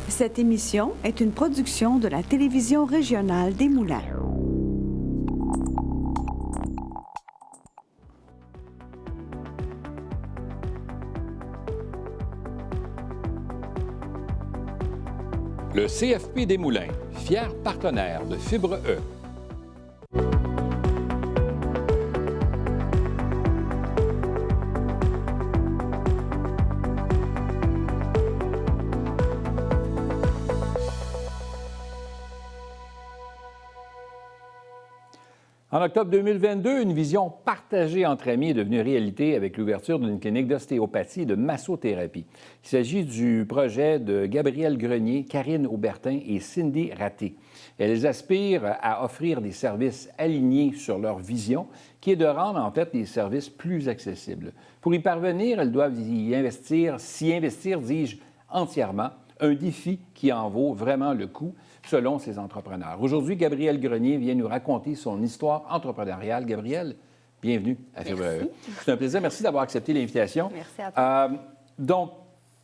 Cette émission est une production de la télévision régionale des Moulins. Le CFP des Moulins, fier partenaire de Fibre E. En octobre 2022, une vision partagée entre amis est devenue réalité avec l'ouverture d'une clinique d'ostéopathie et de massothérapie. Il s'agit du projet de Gabrielle Grenier, Karine Aubertin et Cindy Raté. Elles aspirent à offrir des services alignés sur leur vision, qui est de rendre en fait des services plus accessibles. Pour y parvenir, elles doivent s'y investir, dis-je, entièrement, un défi qui en vaut vraiment le coup, selon ces entrepreneurs. Aujourd'hui, Gabrielle Grenier vient nous raconter son histoire entrepreneuriale. Gabrielle, bienvenue à Fibre E. C'est un plaisir. Merci d'avoir accepté l'invitation. Merci à toi. Donc,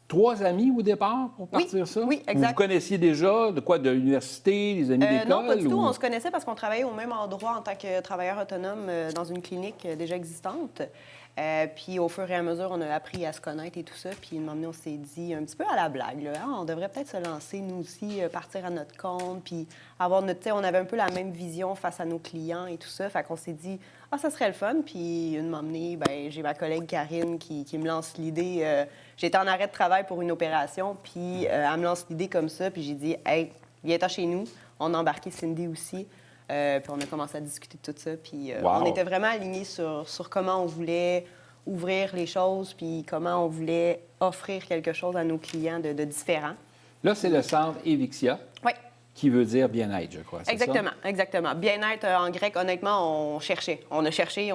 3 amis au départ pour partir ça? Oui, exact. Vous connaissiez déjà de quoi? De l'université, des amis d'école? Non, pas du tout. Ou... On se connaissait parce qu'on travaillait au même endroit en tant que travailleur autonome dans une clinique déjà existante. Puis au fur et à mesure, on a appris à se connaître et tout ça. Puis un moment donné, on s'est dit un petit peu à la blague, là, on devrait peut-être se lancer, nous aussi, partir à notre compte, puis avoir notre... On avait un peu la même vision face à nos clients et tout ça. Fait qu'on s'est dit, ça serait le fun. Puis une moment donné, j'ai ma collègue Karine qui me lance l'idée. J'étais en arrêt de travail pour une opération, puis elle me lance l'idée comme ça. Puis j'ai dit, hey, viens-t'en chez nous. On a embarqué Cindy aussi. Puis on a commencé à discuter de tout ça. Puis on était vraiment alignés sur comment on voulait ouvrir les choses, puis comment on voulait offrir quelque chose à nos clients de différent. Là, c'est le centre Evixia. Oui. Qui veut dire bien-être, je crois. Exactement, ça? Exactement. Bien-être, en grec, honnêtement, on cherchait. On a cherché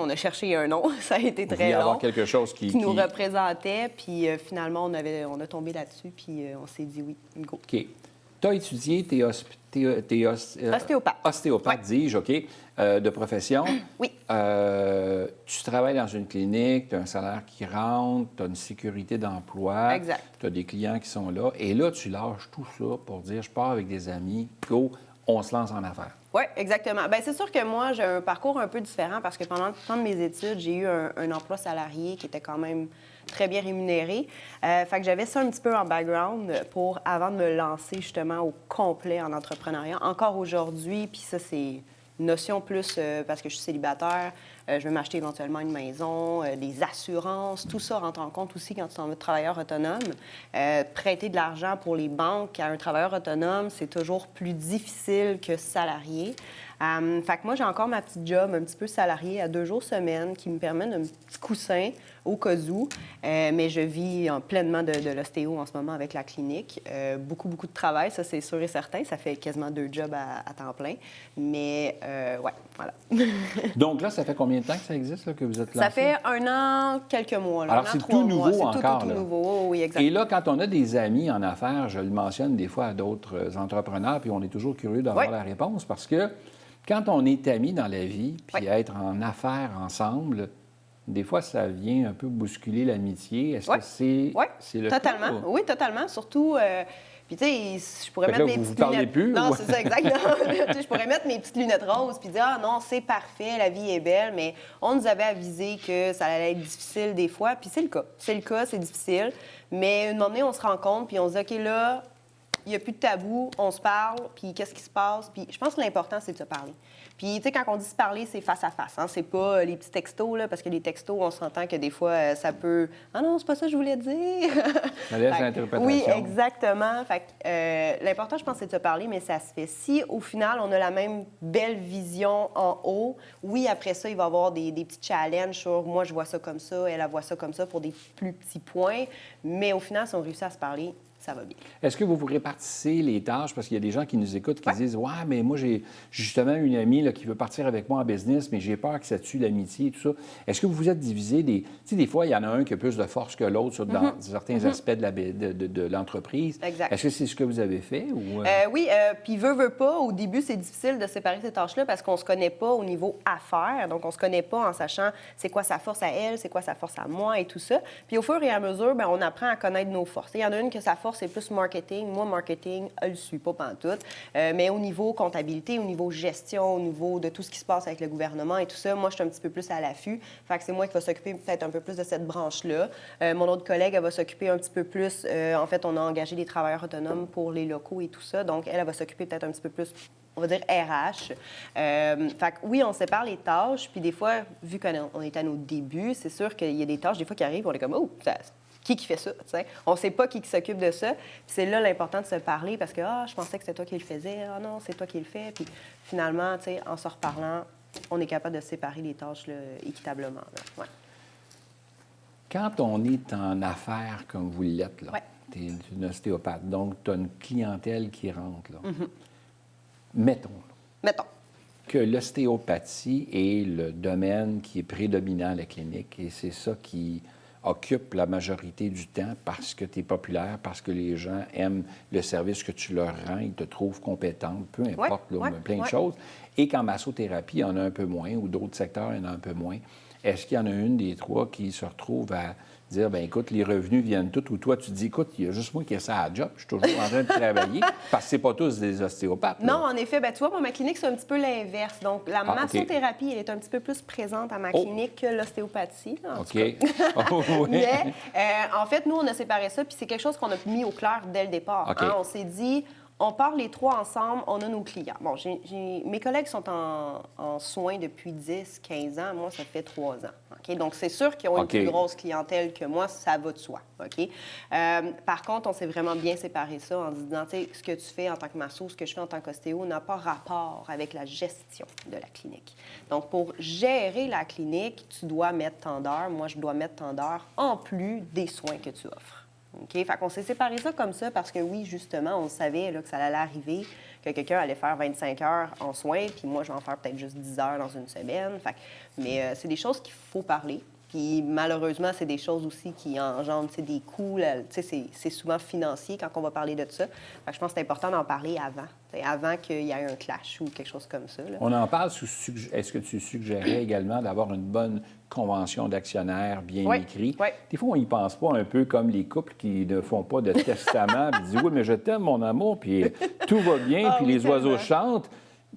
un nom. Ça a été très long. Avoir quelque chose qui nous représentait. Puis finalement, on a tombé là-dessus, puis on s'est dit oui, go. OK. Tu as étudié, t'es ostéopathe. Ostéopathe, dis-je, OK, de profession. Oui. Tu travailles dans une clinique, tu as un salaire qui rentre, tu as une sécurité d'emploi. Exact. Tu as des clients qui sont là. Et là, tu lâches tout ça pour dire, je pars avec des amis, go, on se lance en affaires. Oui, exactement. Bien, c'est sûr que moi, j'ai un parcours un peu différent parce que pendant le temps de mes études, j'ai eu un emploi salarié qui était quand même très bien rémunéré. Fait que j'avais ça un petit peu en background avant de me lancer justement au complet en entrepreneuriat. Encore aujourd'hui, puis ça, c'est une notion plus parce que je suis célibataire, je vais m'acheter éventuellement une maison, des assurances, tout ça rentre en compte aussi quand tu es travailleur autonome. Prêter de l'argent pour les banques à un travailleur autonome, c'est toujours plus difficile que salarié. Fait que moi, j'ai encore ma petite job un petit peu salariée à 2 jours semaine qui me permet d'un petit coussin au cas où. Mais je vis pleinement de l'ostéo en ce moment avec la clinique. Beaucoup de travail, ça, c'est sûr et certain. Ça fait quasiment 2 jobs à temps plein. Mais, ouais, voilà. Donc là, ça fait combien de temps que ça existe, là, que vous êtes lancé? Ça fait 1 an, quelques mois. Là, alors, c'est tout nouveau encore. C'est tout nouveau, oui, exactement. Et là, quand on a des amis en affaires, je le mentionne des fois à d'autres entrepreneurs, puis on est toujours curieux d'avoir la réponse parce que quand on est amis dans la vie, puis être en affaires ensemble, des fois, ça vient un peu bousculer l'amitié. Est-ce que c'est le totalement. cas? Oui, totalement. Surtout, puis tu sais, je pourrais mettre là, mes petites lunettes... Plus, non, ou... c'est ça, exactement. Je pourrais mettre mes petites lunettes roses puis dire « Ah non, c'est parfait, la vie est belle », mais on nous avait avisé que ça allait être difficile des fois, puis c'est le cas. C'est le cas, c'est difficile. Mais une moment donné, on se rend compte, puis on se dit « OK, là... » il n'y a plus de tabou, on se parle, puis qu'est-ce qui se passe? Puis je pense que l'important, c'est de se parler. Puis, tu sais, quand on dit se parler, c'est face à face. Hein? C'est pas les petits textos, là, parce que les textos, on s'entend que des fois, ça peut... « Ah non, c'est pas ça que je voulais dire! » Ça laisse l'interprétation. Oui, exactement. Fait que l'important, je pense, c'est de se parler, mais ça se fait. Si, au final, on a la même belle vision en haut, oui, après ça, il va y avoir des petits challenges sur « Moi, je vois ça comme ça, elle voit ça comme ça » pour des plus petits points. Mais au final, si on réussit à se parler, ça va bien. Est-ce que vous répartissez les tâches? Parce qu'il y a des gens qui nous écoutent qui disent « Ouais, mais moi, j'ai justement une amie là, qui veut partir avec moi en business, mais j'ai peur que ça tue l'amitié et tout ça. » Est-ce que vous vous êtes divisé des... Tu sais, des fois, il y en a un qui a plus de force que l'autre dans certains aspects de l'entreprise. Exact. Est-ce que c'est ce que vous avez fait? Ou... Oui, puis veut pas, au début, c'est difficile de séparer ces tâches-là parce qu'on se connaît pas au niveau affaires. Donc, on se connaît pas en sachant c'est quoi sa force à elle, c'est quoi sa force à moi et tout ça. Puis au fur et à mesure, bien, on apprend à connaître nos forces. Il y en a une que sa force, sport, c'est plus marketing. Moi, marketing, je le suis pas pantoute. Mais au niveau comptabilité, au niveau gestion, au niveau de tout ce qui se passe avec le gouvernement et tout ça, moi, je suis un petit peu plus à l'affût. Fait que c'est moi qui va s'occuper peut-être un peu plus de cette branche-là. Mon autre collègue, elle va s'occuper un petit peu plus... en fait, on a engagé des travailleurs autonomes pour les locaux et tout ça. Donc, elle va s'occuper peut-être un petit peu plus, on va dire, RH. Fait que oui, on sépare les tâches. Puis des fois, vu qu'on est à nos débuts, c'est sûr qu'il y a des tâches, des fois, qui arrivent, on est comme, oh, qui fait ça? T'sais? On ne sait pas qui s'occupe de ça. Puis c'est là l'important de se parler parce que, je pensais que c'était toi qui le faisais. Ah non, c'est toi qui le fais. Puis finalement, en se reparlant, on est capable de séparer les tâches là, équitablement. Là. Ouais. Quand on est en affaires comme vous l'êtes, là, ouais. tu es une ostéopathe, donc tu as une clientèle qui rentre. Là. Mettons que l'ostéopathie est le domaine qui est prédominant à la clinique et c'est ça qui occupe la majorité du temps parce que tu es populaire, parce que les gens aiment le service que tu leur rends, ils te trouvent compétente, peu importe, plein de choses. Et qu'en massothérapie, il y en a un peu moins, ou d'autres secteurs, il y en a un peu moins. Est-ce qu'il y en a une des trois qui se retrouve à dire, bien, écoute, les revenus viennent tous, ou toi, tu dis, écoute, il y a juste moi qui ai ça à job, je suis toujours en train de travailler, parce que c'est pas tous des ostéopathes. Là. Non, en effet, bien, tu vois, moi, ma clinique, c'est un petit peu l'inverse. Donc, la massothérapie, elle est un petit peu plus présente à ma clinique que l'ostéopathie. Là, en tout cas. Mais, en fait, nous, on a séparé ça, puis c'est quelque chose qu'on a mis au clair dès le départ. Hein? On s'est dit... On part les trois ensemble, on a nos clients. Bon, mes collègues sont en soins depuis 10, 15 ans. Moi, ça fait 3 ans. Okay? Donc, c'est sûr qu'ils ont une plus grosse clientèle que moi, ça va de soi. Okay? Par contre, on s'est vraiment bien séparé ça en se disant, tu sais, ce que tu fais en tant que masso, ce que je fais en tant qu'ostéo n'a pas rapport avec la gestion de la clinique. Donc, pour gérer la clinique, tu dois mettre tant d'heures. Moi, je dois mettre tant d'heures en plus des soins que tu offres. OK? Fait qu'on s'est séparé ça comme ça parce que, oui, justement, on savait là, que ça allait arriver, que quelqu'un allait faire 25 heures en soins, puis moi, je vais en faire peut-être juste 10 heures dans une semaine. Mais c'est des choses qu'il faut parler. Puis malheureusement, c'est des choses aussi qui engendrent des coûts. C'est souvent financier quand on va parler de ça. Fait que je pense que c'est important d'en parler avant qu'il y ait un clash ou quelque chose comme ça. Là. On en parle est-ce que tu suggérais également d'avoir une bonne convention d'actionnaires bien écrite? Oui. Des fois, on n'y pense pas, un peu comme les couples qui ne font pas de testament puis disent « Oui, mais je t'aime, mon amour, puis tout va bien, puis les oiseaux chantent ».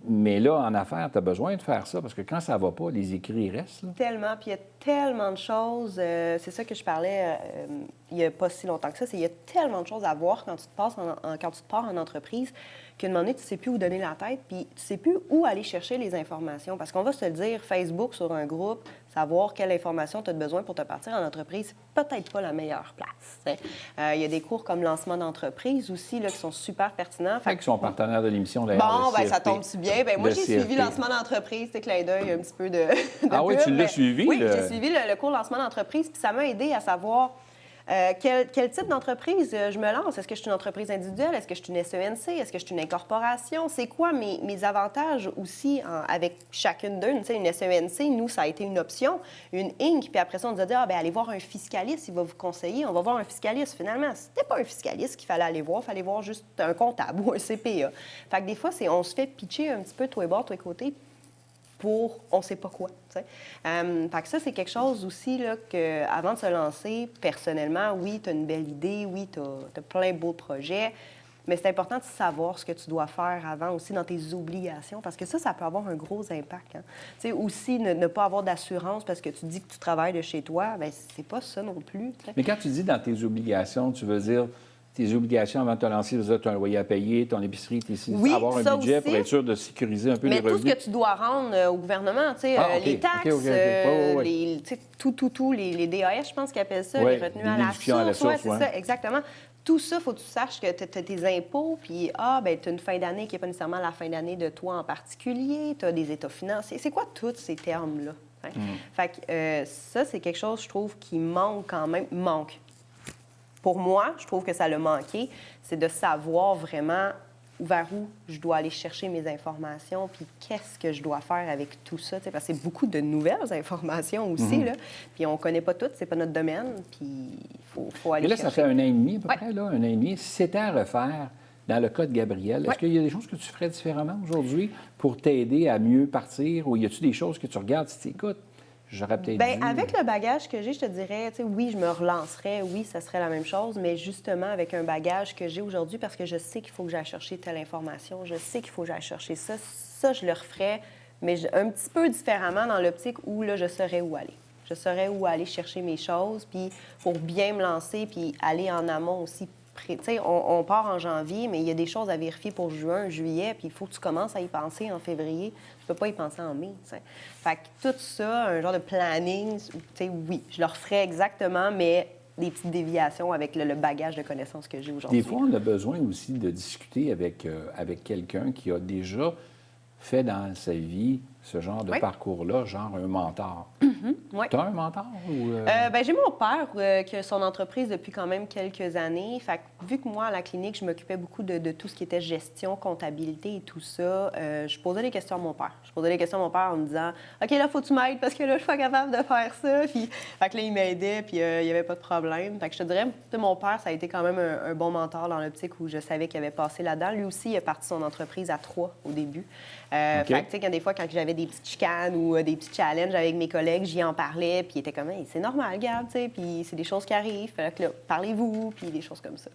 Mais là, en affaires, tu as besoin de faire ça parce que quand ça ne va pas, les écrits restent. Là. Tellement. Puis il y a tellement de choses. C'est ça que je parlais il n'y a pas si longtemps que ça. Il y a tellement de choses à voir quand tu te pars en entreprise qu'à un moment donné, tu ne sais plus où donner la tête puis tu ne sais plus où aller chercher les informations. Parce qu'on va se le dire, Facebook sur un groupe, savoir quelle information tu as besoin pour te partir en entreprise, c'est peut-être pas la meilleure place. Il y a des cours comme lancement d'entreprise aussi là, qui sont super pertinents. Qui sont partenaires de l'émission d'ailleurs. Bon, bien, ça tombe-tu bien. Bien, moi, j'ai suivi lancement d'entreprise, c'est clin d'œil, un petit peu de Ah oui, tu l'as suivi? Oui, j'ai suivi le cours lancement d'entreprise, puis ça m'a aidé à savoir quel type d'entreprise je me lance. Est-ce que je suis une entreprise individuelle? Est-ce que je suis une SENC? Est-ce que je suis une incorporation? C'est quoi mes avantages aussi avec chacune d'eux? Tu sais, une SENC, nous, ça a été une option, une Inc. Puis après ça, on nous a dit, allez voir un fiscaliste, il va vous conseiller. On va voir un fiscaliste. Finalement, c'était pas un fiscaliste qu'il fallait aller voir, il fallait voir juste un comptable ou un CPA. Fait que des fois, on se fait pitcher un petit peu tous les bords, tous les côtés, pour on ne sait pas quoi. Fait que ça, c'est quelque chose aussi là, que, avant de se lancer, personnellement, oui, tu as une belle idée, oui, tu as plein de beaux projets, mais c'est important de savoir ce que tu dois faire avant aussi dans tes obligations, parce que ça peut avoir un gros impact. Hein. Tu sais, aussi, ne pas avoir d'assurance parce que tu dis que tu travailles de chez toi, bien, c'est pas ça non plus. T'sais. Mais quand tu dis dans tes obligations, tu veux dire tes obligations avant de te lancer, tu as un loyer à payer, ton épicerie, avoir un budget aussi, pour être sûr de sécuriser un peu les revenus. Mais tout ce que tu dois rendre au gouvernement, tu sais, les taxes, les DAS, je pense qu'ils appellent ça, les retenues à la source. Oui, c'est ça, exactement. Tout ça, il faut que tu saches que tu as tes impôts, puis tu as une fin d'année qui n'est pas nécessairement la fin d'année de toi en particulier, tu as des états financiers. C'est quoi tous ces termes-là? Hein? Fait que ça, c'est quelque chose, je trouve, qui manque quand même. Pour moi, je trouve que ça l'a manqué, c'est de savoir vraiment vers où je dois aller chercher mes informations, puis qu'est-ce que je dois faire avec tout ça. Parce que c'est beaucoup de nouvelles informations aussi, là, puis on ne connaît pas toutes, c'est pas notre domaine, puis il faut aller chercher. Et là, ça fait 1 an et demi à peu près, là, 1 an et demi. Si c'était à refaire, dans le cas de Gabrielle, est-ce qu'il y a des choses que tu ferais différemment aujourd'hui pour t'aider à mieux partir, ou y a-t-il des choses que tu regardes et tu dis, écoute, j'aurais peut-être Bien, dû... avec le bagage que j'ai, je te dirais, tu sais, oui, je me relancerais, oui, ça serait la même chose, mais justement, avec un bagage que j'ai aujourd'hui, parce que je sais qu'il faut que j'aille chercher telle information, je sais qu'il faut que j'aille chercher ça, ça, je le referais, mais un petit peu différemment dans l'optique où, là, je saurais où aller. Je saurais où aller chercher mes choses, puis pour bien me lancer, puis aller en amont aussi. Tu sais, on part en janvier, mais il y a des choses à vérifier pour juin, juillet, puis il faut que tu commences à y penser en février. Tu peux pas y penser en mai, t'sais. Fait que tout ça, un genre de planning, tu sais, oui, je le referais exactement, mais des petites déviations avec le bagage de connaissances que j'ai aujourd'hui. Des fois, on a besoin aussi de discuter avec quelqu'un qui a déjà fait dans sa vie ce genre de parcours-là, genre un mentor. Oui. Tu as un mentor? Ou Ben, j'ai mon père qui a son entreprise depuis quand même quelques années. Fait que, vu que moi, à la clinique, je m'occupais beaucoup de tout ce qui était gestion, comptabilité et tout ça, je posais des questions à mon père. Je posais des questions à mon père en me disant « OK, là, faut que tu m'aides parce que là, je suis pas capable de faire ça. » Puis, fait que là, il m'aidait, puis il n'y avait pas de problème. Fait que je te dirais, mon père, ça a été quand même un bon mentor dans l'optique où je savais qu'il avait passé là-dedans. Lui aussi, il a parti son entreprise à 3 au début. Fait que, tu sais, des fois, quand j'avais des petites chicanes ou des petits challenges avec mes collègues, j'y en parlais, puis il était comme hey, « c'est normal, regarde, tu sais, puis c'est des choses qui arrivent, fait que là, parlez-vous, puis des choses comme ça. »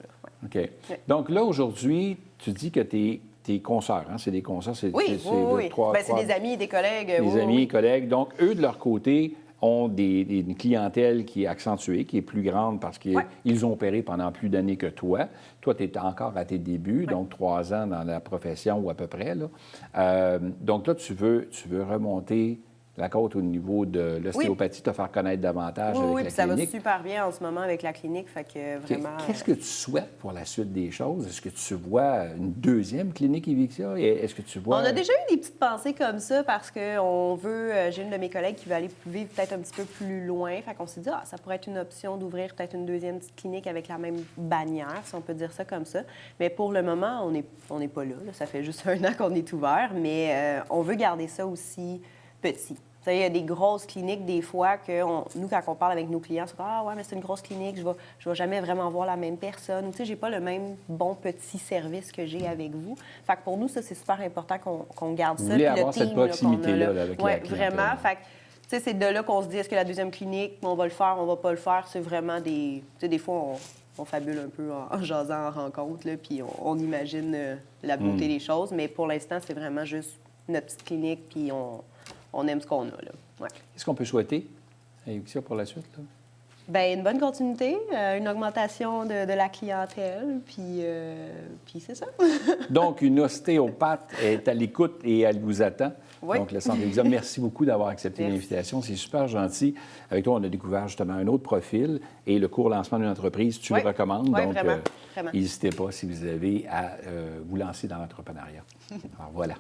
OK. Ouais. Donc là, aujourd'hui, tu dis que tes consoeurs, hein? C'est des consoeurs, c'est oui. C'est des amis et des collègues. Des amis et collègues. Donc, eux, de leur côté, ont une clientèle qui est accentuée, qui est plus grande parce qu'ils ont opéré pendant plus d'années que toi. Toi, tu es encore à tes débuts, donc 3 ans dans la profession ou à peu près. Là. Donc là, tu veux remonter la côte au niveau de l'ostéopathie, te faire connaître davantage avec la clinique. Ça va super bien en ce moment avec la clinique, fait que vraiment... Qu'est-ce que tu souhaites pour la suite des choses? Est-ce que tu vois une deuxième clinique Evixia? Est-ce que tu vois... On a déjà eu des petites pensées comme ça parce qu'on veut... J'ai une de mes collègues qui veut aller vivre peut-être un petit peu plus loin, fait qu'on s'est dit, ça pourrait être une option d'ouvrir peut-être une deuxième petite clinique avec la même bannière, si on peut dire ça comme ça. Mais pour le moment, on n'est pas là. Ça fait juste 1 an qu'on est ouvert, mais on veut garder ça aussi petit. Il y a des grosses cliniques, des fois, que nous, quand on parle avec nos clients, c'est comme « Ah ouais, mais c'est une grosse clinique, je vais jamais vraiment voir la même personne. » Ou tu sais, j'ai pas le même bon petit service que j'ai avec vous. Fait que pour nous, ça, c'est super important qu'on garde ça. Vous voulez avoir cette proximité-là avec la clientèle. Vraiment. Fait que, tu sais, c'est de là qu'on se dit, est-ce que la deuxième clinique, on va le faire, on va pas le faire? C'est vraiment des... Tu sais, des fois, on fabule un peu en jasant en rencontre, là, puis on imagine la beauté des choses. Mais pour l'instant, c'est vraiment juste notre petite clinique, puis on aime ce qu'on a, là. Ouais. Qu'est-ce qu'on peut souhaiter à Evixia pour la suite, là? Bien, une bonne continuité, une augmentation de la clientèle, puis c'est ça. Donc, une ostéopathe est à l'écoute et elle vous attend. Oui. Donc, le Centre Evixia, merci beaucoup d'avoir accepté l'invitation. C'est super gentil. Avec toi, on a découvert justement un autre profil et le cours lancement d'une entreprise, tu le recommandes. Oui, donc, vraiment. N'hésitez pas si vous avez à vous lancer dans l'entrepreneuriat. Alors, voilà.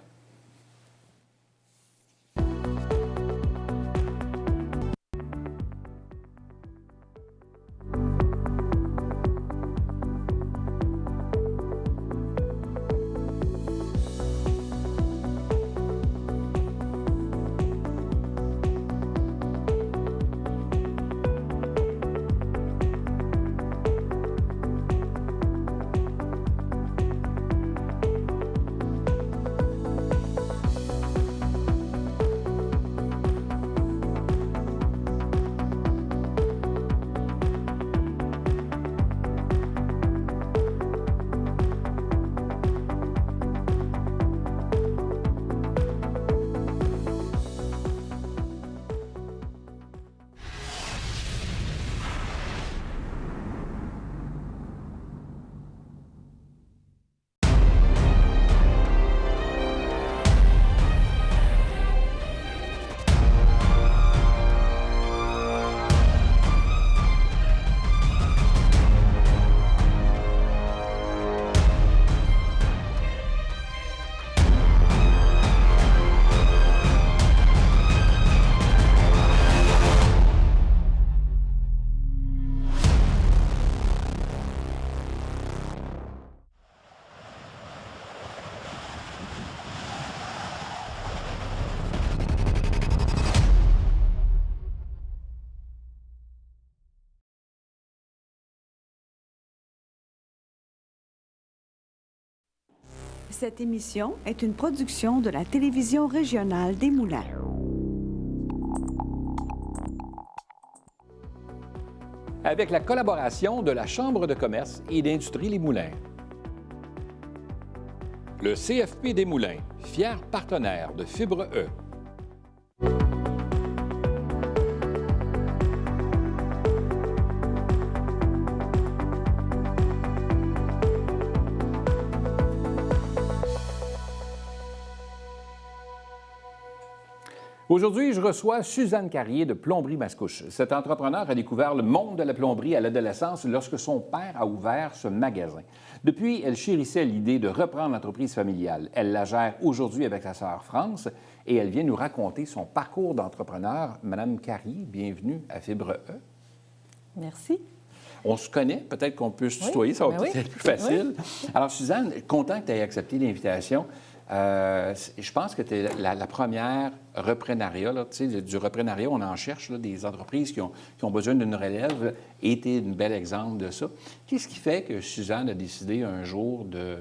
Cette émission est une production de la télévision régionale des Moulins. avec la collaboration de la Chambre de commerce et d'industrie Les Moulins. Le CFP des Moulins, fier partenaire de Fibre E. Aujourd'hui, je reçois Suzanne Carrier de Plomberie Mascouche. Cet entrepreneur a découvert le monde de la plomberie à l'adolescence lorsque son père a ouvert ce magasin. Depuis, elle chérissait l'idée de reprendre l'entreprise familiale. Elle la gère aujourd'hui avec sa sœur France et elle vient nous raconter son parcours d'entrepreneur. Madame Carrier, bienvenue à Fibre E. Merci. On se connaît, peut-être qu'on peut se tutoyer, ça va peut-être être plus facile. Oui. Alors, Suzanne, content que tu aies accepté l'invitation. Je pense que tu es la première reprenariat, là, du reprenariat, on en cherche là, des entreprises qui ont besoin d'une relève, et tu es un bel exemple de ça. Qu'est-ce qui fait que Suzanne a décidé un jour de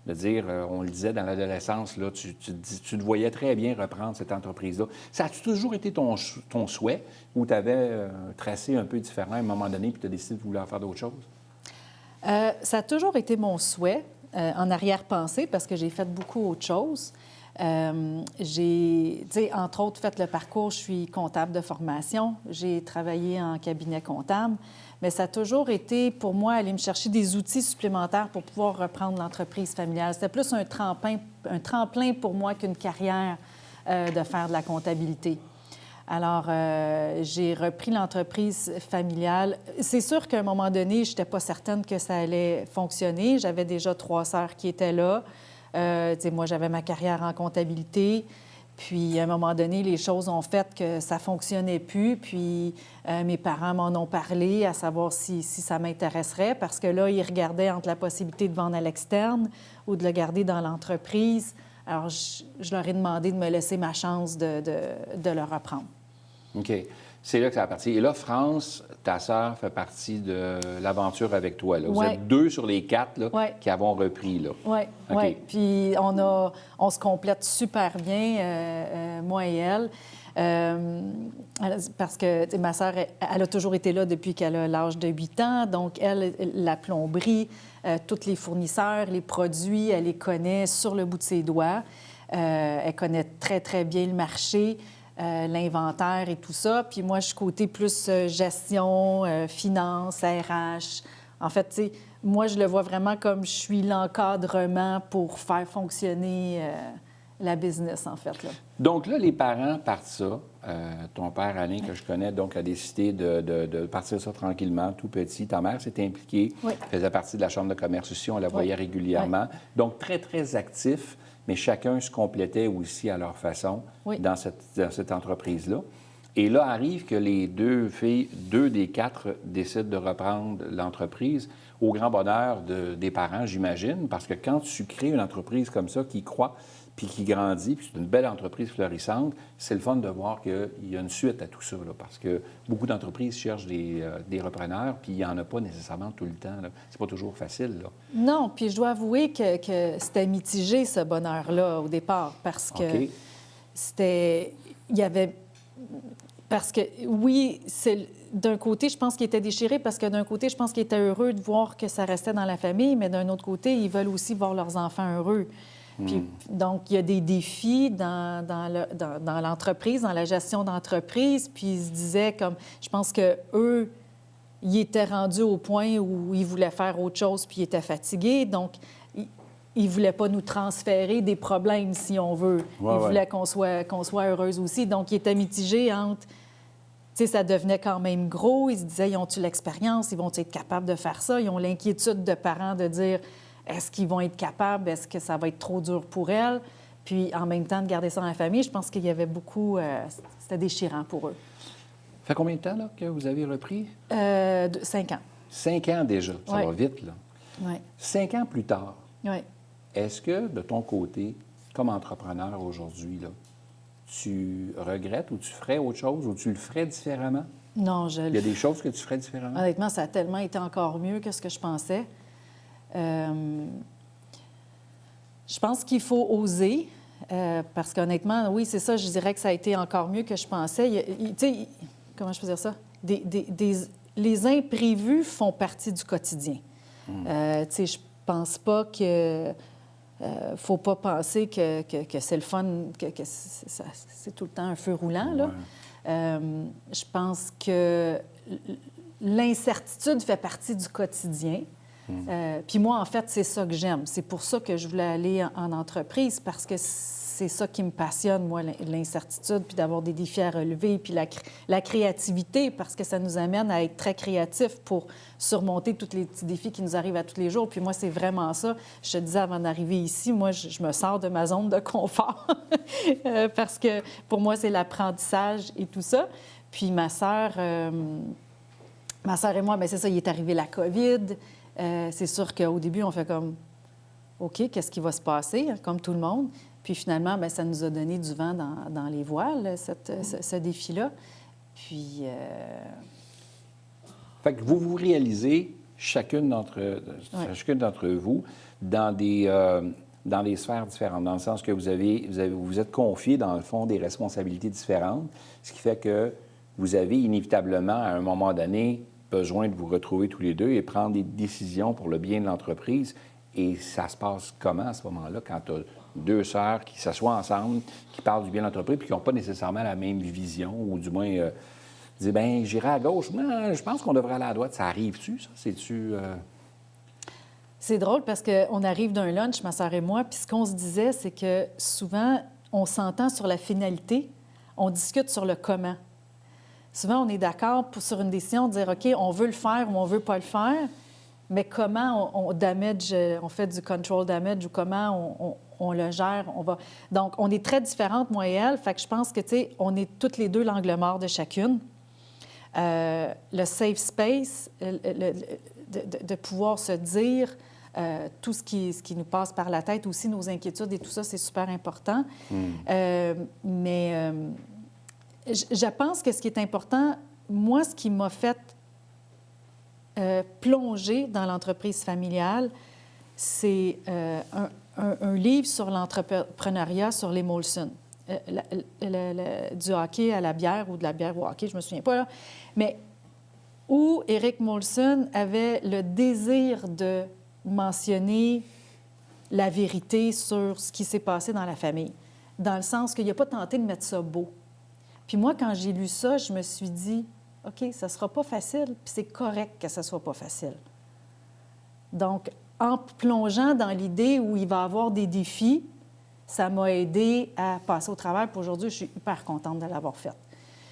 dire, on le disait dans l'adolescence, là, tu te voyais très bien reprendre cette entreprise-là. Ça a-tu toujours été ton souhait ou tu avais tracé un peu différent à un moment donné puis tu as décidé de vouloir faire d'autres choses? Ça a toujours été mon souhait. En arrière-pensée, parce que j'ai fait beaucoup autre chose. J'ai, entre autres, fait le parcours, je suis comptable de formation. J'ai travaillé en cabinet comptable, mais ça a toujours été, pour moi, aller me chercher des outils supplémentaires pour pouvoir reprendre l'entreprise familiale. C'était plus un tremplin pour moi qu'une carrière de faire de la comptabilité. Alors, j'ai repris l'entreprise familiale. C'est sûr qu'à un moment donné, je n'étais pas certaine que ça allait fonctionner. J'avais déjà 3 sœurs qui étaient là. Moi, j'avais ma carrière en comptabilité. Puis, à un moment donné, les choses ont fait que ça ne fonctionnait plus. Puis, mes parents m'en ont parlé à savoir si ça m'intéresserait parce que là, ils regardaient entre la possibilité de vendre à l'externe ou de le garder dans l'entreprise. Alors, je leur ai demandé de me laisser ma chance de le reprendre. OK. C'est là que ça a parti. Et là, France, ta sœur fait partie de l'aventure avec toi. Là. Vous êtes 2 sur les 4 là, qui avons repris. Là. Oui, okay. Oui. Puis on se complète super bien, moi et elle. Parce que ma sœur, elle a toujours été là depuis qu'elle a l'âge de 8 ans. Donc, elle, la plomberie, tous les fournisseurs, les produits, elle les connaît sur le bout de ses doigts. Elle connaît très, très bien le marché. L'inventaire et tout ça. Puis moi, je suis côté plus gestion, finance, RH. En fait, tu sais, moi, je le vois vraiment comme je suis l'encadrement pour faire fonctionner la business, en fait. Là. Donc là, les parents partent ça. Ton père, Alain, que je connais, donc, a décidé de partir ça tranquillement, tout petit. Ta mère s'est impliquée, faisait partie de la Chambre de commerce aussi, on la voyait régulièrement. Donc, très, très actif. Mais chacun se complétait aussi à leur façon dans cette entreprise-là. Et là, arrive que les 2 filles, 2 des 4 décident de reprendre l'entreprise au grand bonheur des parents, j'imagine, parce que quand tu crées une entreprise comme ça qui croît puis qui grandit, puis c'est une belle entreprise florissante, c'est le fun de voir qu'il y a une suite à tout ça, là, parce que beaucoup d'entreprises cherchent des repreneurs, puis il n'y en a pas nécessairement tout le temps. C'est pas toujours facile. Là. Non, puis je dois avouer que c'était mitigé, ce bonheur-là, au départ, parce que c'était... Il y avait... Parce que, oui, d'un côté, je pense qu'il était déchiré, parce que d'un côté, je pense qu'il était heureux de voir que ça restait dans la famille, mais d'un autre côté, ils veulent aussi voir leurs enfants heureux. Puis, donc, il y a des défis dans l'entreprise, dans la gestion d'entreprise. Puis, ils se disaient comme... Je pense qu'eux, ils étaient rendus au point où ils voulaient faire autre chose, puis ils étaient fatigués. Donc, ils ne voulaient pas nous transférer des problèmes, si on veut. Ils voulaient qu'on soit heureuse aussi. Donc, ils étaient mitigés entre... Tu sais, ça devenait quand même gros. Ils se disaient, ils ont-tu l'expérience? Ils vont être capables de faire ça? Ils ont l'inquiétude de parents de dire... Est-ce qu'ils vont être capables? Est-ce que ça va être trop dur pour elles? Puis, en même temps, de garder ça dans la famille, je pense qu'il y avait beaucoup... c'était déchirant pour eux. Ça fait combien de temps là, que vous avez repris? 5 ans. 5 ans déjà. Ça va vite, là. Oui. 5 ans plus tard, oui. Est-ce que, de ton côté, comme entrepreneur aujourd'hui, là, tu regrettes ou tu ferais autre chose ou tu le ferais différemment? Non, Il y a des choses que tu ferais différemment? Honnêtement, ça a tellement été encore mieux que ce que je pensais. Je pense qu'il faut oser, parce qu'honnêtement, oui, c'est ça, je dirais que ça a été encore mieux que je pensais. Tu sais, comment je peux dire ça? les imprévus font partie du quotidien. Tu sais, je pense pas que... faut pas penser que c'est le fun, que c'est tout le temps un feu roulant, là. Je pense que l'incertitude fait partie du quotidien. Puis moi, en fait, c'est ça que j'aime. C'est pour ça que je voulais aller en entreprise, parce que c'est ça qui me passionne, moi, l'incertitude, puis d'avoir des défis à relever, puis la créativité, parce que ça nous amène à être très créatifs pour surmonter tous les petits défis qui nous arrivent à tous les jours. Puis moi, c'est vraiment ça. Je te disais avant d'arriver ici, moi, je me sors de ma zone de confort parce que pour moi, c'est l'apprentissage et tout ça. Puis ma sœur et moi, bien, c'est ça, il est arrivé la COVID. C'est sûr qu'au début, on fait comme, OK, qu'est-ce qui va se passer, comme tout le monde? Puis finalement, bien, ça nous a donné du vent dans les voiles, ce défi-là. Puis... Fait que vous réalisez, chacune d'entre vous, dans des sphères différentes, dans le sens que vous vous êtes confié, dans le fond, des responsabilités différentes, ce qui fait que vous avez inévitablement, à un moment donné, besoin de vous retrouver tous les deux et prendre des décisions pour le bien de l'entreprise. Et ça se passe comment à ce moment-là, quand tu as deux sœurs qui s'assoient ensemble, qui parlent du bien de l'entreprise, puis qui n'ont pas nécessairement la même vision, ou du moins disent, bien, j'irai à gauche, mais je pense qu'on devrait aller à droite. Ça arrive-tu, ça? C'est-tu... C'est drôle parce qu'on arrive d'un lunch, ma sœur et moi, puis ce qu'on se disait, c'est que souvent, on s'entend sur la finalité, on discute sur le comment. Souvent, on est d'accord sur une décision, de dire, OK, on veut le faire ou on ne veut pas le faire, mais comment on fait du control damage ou comment on le gère, Donc, on est très différentes, moi et elle, fait que je pense que, tu sais, on est toutes les deux l'angle mort de chacune. Le safe space, de pouvoir se dire tout ce qui nous passe par la tête, aussi nos inquiétudes et tout ça, c'est super important. Mais je pense que ce qui est important, moi, ce qui m'a fait plonger dans l'entreprise familiale, c'est un livre sur l'entrepreneuriat sur les Molson. Du hockey à la bière ou de la bière au hockey, je me souviens pas, là. Mais où Eric Molson avait le désir de mentionner la vérité sur ce qui s'est passé dans la famille, dans le sens qu'il n'a pas tenté de mettre ça beau. Puis moi, quand j'ai lu ça, je me suis dit, OK, ça ne sera pas facile, puis c'est correct que ça ne soit pas facile. Donc, en plongeant dans l'idée où il va y avoir des défis, ça m'a aidée à passer au travers. Puis aujourd'hui, je suis hyper contente de l'avoir faite.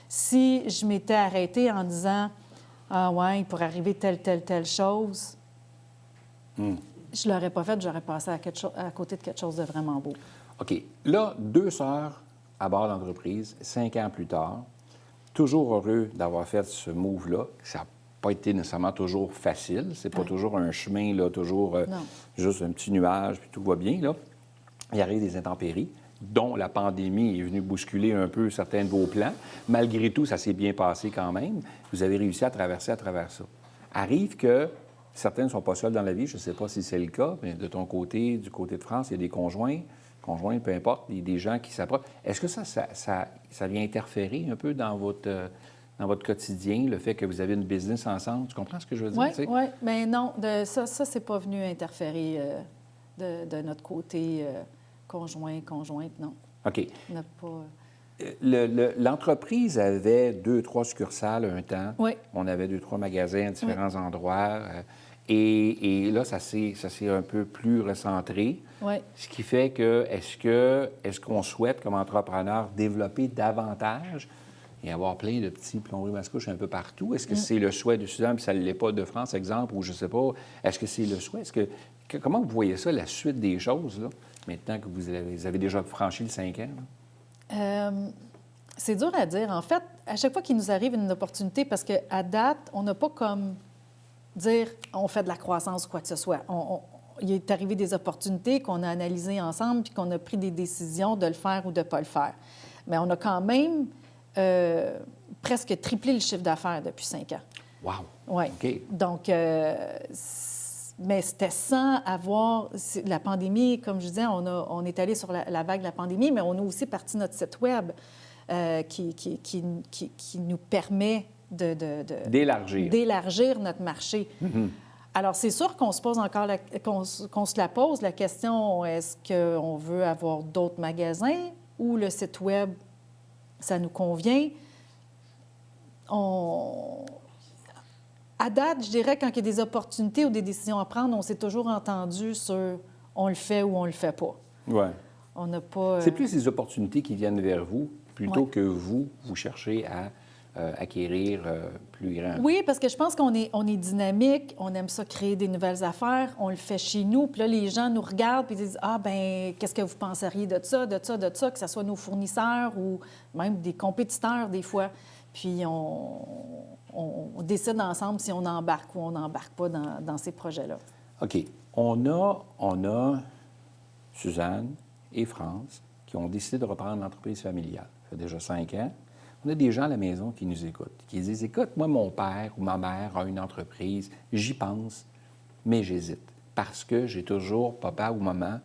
Si je m'étais arrêtée en disant « Ah ouais, il pourrait arriver telle chose je ne l'aurais pas faite, j'aurais passé à côté de quelque chose de vraiment beau. OK. Là, deux sœurs à bord d'entreprise, 5 ans plus tard, toujours heureux d'avoir fait ce move-là. Ça n'a pas été nécessairement toujours facile. C'est pas toujours un chemin, là, toujours juste un petit nuage, puis tout va bien, là. Il arrive des intempéries, dont la pandémie est venue bousculer un peu certains de vos plans. Malgré tout, ça s'est bien passé quand même. Vous avez réussi à traverser à travers ça. Arrive que certains ne sont pas seuls dans la vie. Je ne sais pas si c'est le cas, mais de ton côté, du côté de France, il y a des conjoints, peu importe, des gens qui s'approchent. Est-ce que ça vient interférer un peu dans votre quotidien, le fait que vous avez une business ensemble? Tu comprends ce que je veux dire? Oui, mais non, ça c'est pas venu interférer de notre côté conjointe, non. OK. On n'a pas... L'entreprise avait 2-3 succursales un temps. Oui. On avait 2-3 magasins à différents endroits. Et là, ça s'est un peu plus recentré. Oui. Ce qui fait que, est-ce qu'on souhaite, comme entrepreneur, développer davantage et avoir plein de petits plomberies mascouches un peu partout? Est-ce que c'est le souhait de Suzanne, puis ça ne l'est pas de France, exemple, ou je ne sais pas. Est-ce que c'est le souhait? Comment vous voyez ça, la suite des choses, là, maintenant que vous avez déjà franchi le 5 ans? C'est dur à dire. En fait, à chaque fois qu'il nous arrive une opportunité, parce qu'à date, on n'a pas comme dire on fait de la croissance ou quoi que ce soit. Il est arrivé des opportunités qu'on a analysées ensemble puis qu'on a pris des décisions de le faire ou de ne pas le faire. Mais on a quand même presque triplé le chiffre d'affaires depuis 5 ans. Wow! Oui. OK. Donc, mais c'était sans avoir... La pandémie, comme je disais, on est allé sur la vague de la pandémie, mais on a aussi parti notre site Web qui nous permet d'élargir notre marché. Alors, c'est sûr qu'on se pose encore qu'on se la pose, la question, est-ce qu'on veut avoir d'autres magasins ou le site Web, ça nous convient? À date, je dirais, quand il y a des opportunités ou des décisions à prendre, on s'est toujours entendu sur on le fait ou on le fait pas. Oui. On n'a pas... C'est plus les opportunités qui viennent vers vous plutôt que vous cherchez à acquérir plus grand. Oui, parce que je pense qu'on est dynamique, on aime ça créer des nouvelles affaires, on le fait chez nous, puis là, les gens nous regardent puis disent « Ah, ben qu'est-ce que vous penseriez de ça, que ce soit nos fournisseurs ou même des compétiteurs des fois. » Puis on décide ensemble si on embarque ou on n'embarque pas dans ces projets-là. OK. On a Suzanne et France qui ont décidé de reprendre l'entreprise familiale. Ça fait déjà 5 ans. On a des gens à la maison qui nous écoutent, qui disent « Écoute, moi, mon père ou ma mère a une entreprise, j'y pense, mais j'hésite. Parce que j'ai toujours papa ou maman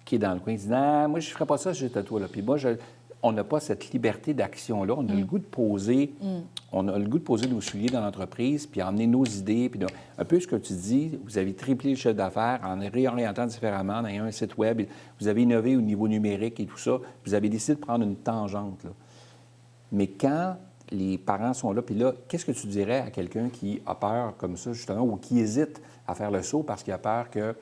qui est dans le coin, qui dit « Non, moi, je ne ferais pas ça si j'étais toi. » Puis moi, on n'a pas cette liberté d'action-là. On a le goût de poser, nos souliers dans l'entreprise, puis emmener nos idées. Puis un peu ce que tu dis, vous avez triplé le chiffre d'affaires en réorientant différemment, en ayant un site Web. Vous avez innové au niveau numérique et tout ça. Vous avez décidé de prendre une tangente, là. Mais quand les parents sont là, puis là, qu'est-ce que tu dirais à quelqu'un qui a peur comme ça, justement, ou qui hésite à faire le saut parce qu'il a peur que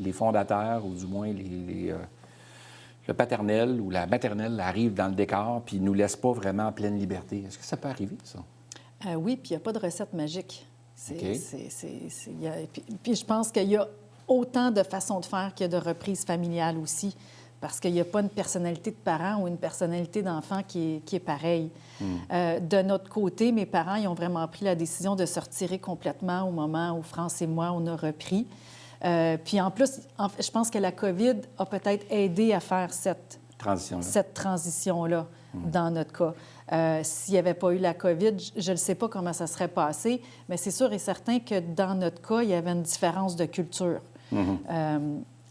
les fondateurs, ou du moins le paternel ou la maternelle arrive dans le décor puis ne nous laisse pas vraiment en pleine liberté? Est-ce que ça peut arriver, ça? Oui, puis il n'y a pas de recette magique. OK. Puis je pense qu'il y a autant de façons de faire qu'il y a de reprises familiales aussi, parce qu'il n'y a pas une personnalité de parent ou une personnalité d'enfant qui est pareille. De notre côté, mes parents, ils ont vraiment pris la décision de se retirer complètement au moment où France et moi, on a repris. Puis en plus, je pense que la COVID a peut-être aidé à faire cette transition-là dans notre cas. S'il n'y avait pas eu la COVID, je ne sais pas comment ça serait passé, mais c'est sûr et certain que dans notre cas, il y avait une différence de culture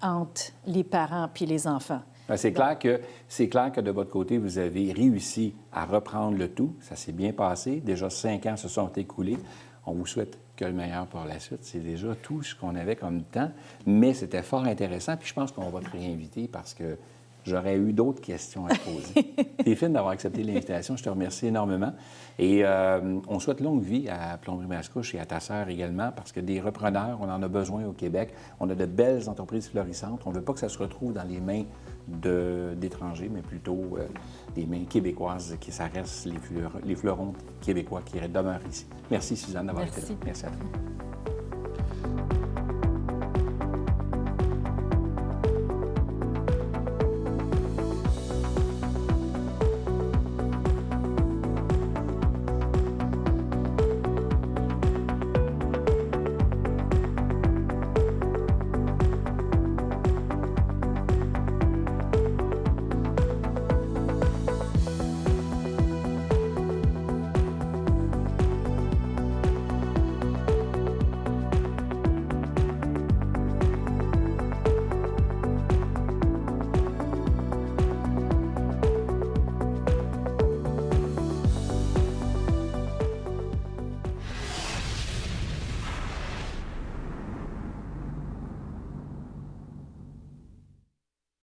entre les parents puis les enfants. C'est clair que de votre côté, vous avez réussi à reprendre le tout. Ça s'est bien passé. Déjà 5 ans se sont écoulés. On vous souhaite que le meilleur pour la suite. C'est déjà tout ce qu'on avait comme temps, mais c'était fort intéressant. Puis je pense qu'on va te réinviter parce que j'aurais eu d'autres questions à te poser. C'est fine d'avoir accepté l'invitation. Je te remercie énormément. Et on souhaite longue vie à Plomberie Mascouche et à ta sœur également, parce que des repreneurs, on en a besoin au Québec. On a de belles entreprises florissantes. On ne veut pas que ça se retrouve dans les mains d'étrangers, mais plutôt des mains québécoises, que ça reste les fleurons québécois qui demeurent ici. Merci, Suzanne, d'avoir été là. Merci à toi.